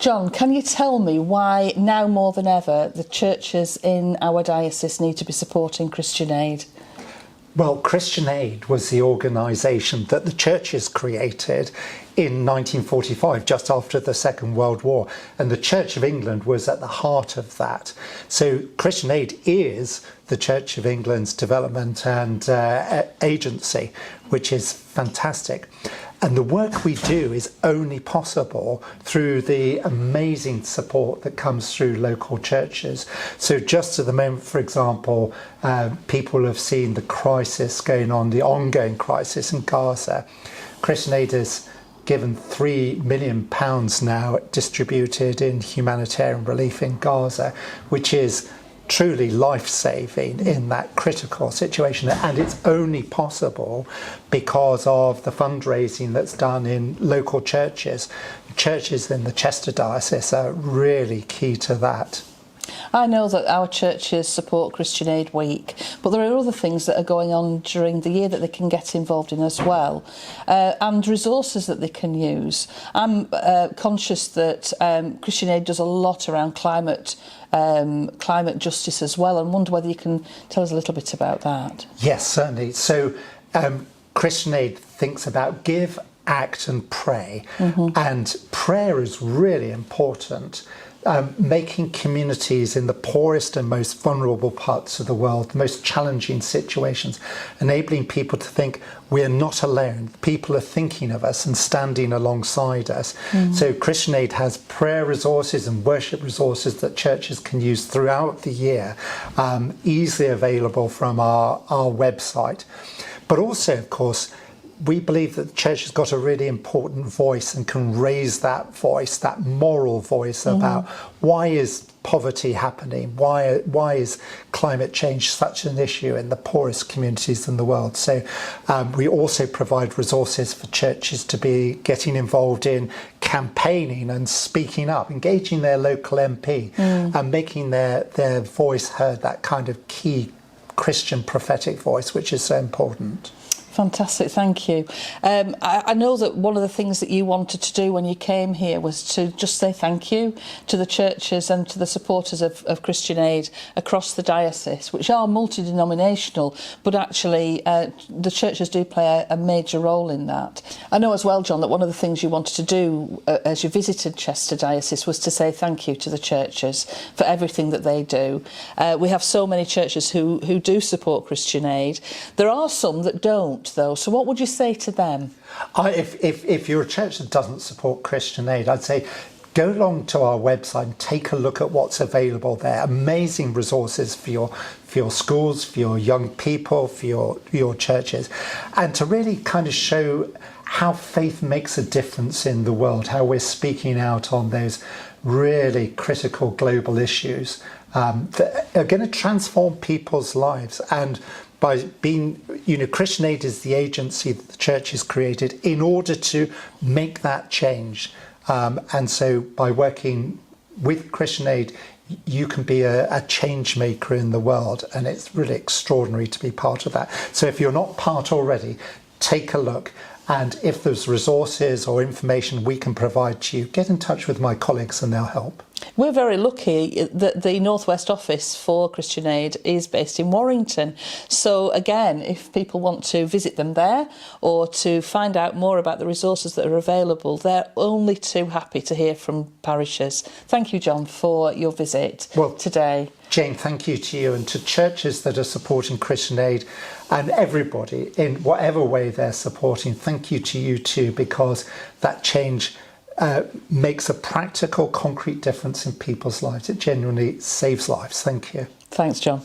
John, can you tell me why now more than ever the churches in our diocese need to be supporting Christian Aid? Well, Christian Aid was the organisation that the churches created in 1945, just after the Second World War, and the Church of England was at the heart of that. So Christian Aid is the Church of England's development and agency, which is fantastic. And the work we do is only possible through the amazing support that comes through local churches. So just at the moment, for example, people have seen the crisis going on, the ongoing crisis in Gaza. Christian Aid has given £3 million now distributed in humanitarian relief in Gaza, which is truly life-saving in that critical situation, and it's only possible because of the fundraising that's done in local churches. Churches in the Chester diocese are really key to that. I know that our churches support Christian Aid Week, but there are other things that are going on during the year that they can get involved in as well, and resources that they can use. I'm conscious that Christian Aid does a lot around climate justice as well, and wonder whether you can tell us a little bit about that. Yes, certainly. So Christian Aid thinks about give, act and pray, and prayer is really important. Making communities in the poorest and most vulnerable parts of the world, the most challenging situations, enabling people to think we're not alone. People are thinking of us and standing alongside us. So Christian Aid has prayer resources and worship resources that churches can use throughout the year, easily available from our website. But also, of course, we believe that the church has got a really important voice and can raise that voice, that moral voice about why is poverty happening? Why is climate change such an issue in the poorest communities in the world? So we also provide resources for churches to be getting involved in campaigning and speaking up, engaging their local MP and making their voice heard, that kind of key Christian prophetic voice, which is so important. Fantastic, thank you. I know that one of the things that you wanted to do when you came here was to just say thank you to the churches and to the supporters of Christian Aid across the diocese, which are multi-denominational, but actually the churches do play a major role in that. I know as well, John, that one of the things you wanted to do as you visited Chester Diocese was to say thank you to the churches for everything that they do. We have so many churches who do support Christian Aid. There are some that don't, though, so what would you say to them? If you're a church that doesn't support Christian Aid, I'd say go along to our website and take a look at what's available there. Amazing resources for your schools, for your young people, for your churches, and to really kind of show how faith makes a difference in the world, how we're speaking out on those really critical global issues that are going to transform people's lives. And by being, Christian Aid is the agency that the church has created in order to make that change. And so by working with Christian Aid, you can be a change maker in the world. And it's really extraordinary to be part of that. So if you're not part already, take a look. And if there's resources or information we can provide to you, get in touch with my colleagues and they'll help. We're very lucky that the North West office for Christian Aid is based in Warrington. So again, if people want to visit them there or to find out more about the resources that are available, they're only too happy to hear from parishes. Thank you, John, for your visit today. Jane, thank you to you and to churches that are supporting Christian Aid and everybody in whatever way they're supporting. Thank you to you too, because that change makes a practical, concrete difference in people's lives. It genuinely saves lives. Thank you. Thanks, John.